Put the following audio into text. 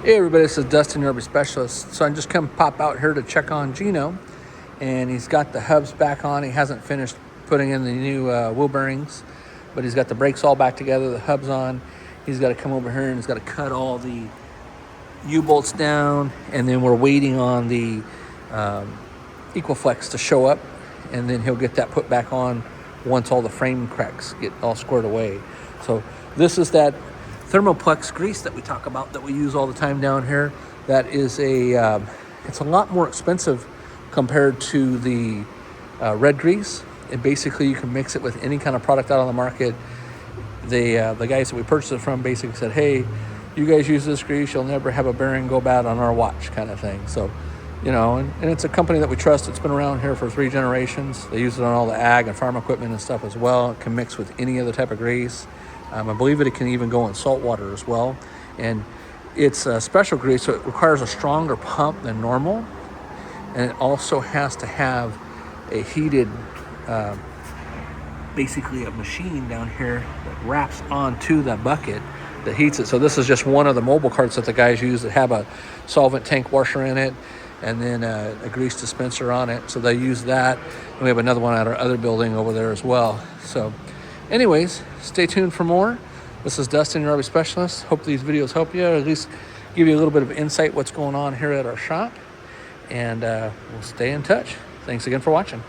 Hey everybody, this is Dustin, your RV Specialist. So I'm just come pop out here to check on Gino, and he's got the hubs back on. He hasn't finished putting in the new wheel bearings, but he's got the brakes all back together, the hubs on. He's got to come over here and he's got to cut all the U-bolts down, and then we're waiting on the Equiflex to show up, and then he'll get that put back on once all the frame cracks get all squared away. So this is that thermoplex grease that we talk about that we use all the time down here. That is it's a lot more expensive compared to the red grease. And basically you can mix it with any kind of product out on the market. The guys that we purchased it from basically said, hey, you guys use this grease, you'll never have a bearing go bad on our watch, kind of thing. So, you know, and it's a company that we trust. It's been around here for 3 generations. They use it on all the ag and farm equipment and stuff as well. It can mix with any other type of grease. I believe it can even go in salt water as well. And it's a special grease, so it requires a stronger pump than normal. And it also has to have a heated, basically a machine down here that wraps onto the bucket that heats it. So this is just one of the mobile carts that the guys use that have a solvent tank washer in it, and then a grease dispenser on it. So they use that. And we have another one at our other building over there as well. So anyways, stay tuned for more. This is Dustin, your RV Specialist. Hope these videos help you, or at least give you a little bit of insight what's going on here at our shop. And we'll stay in touch. Thanks again for watching.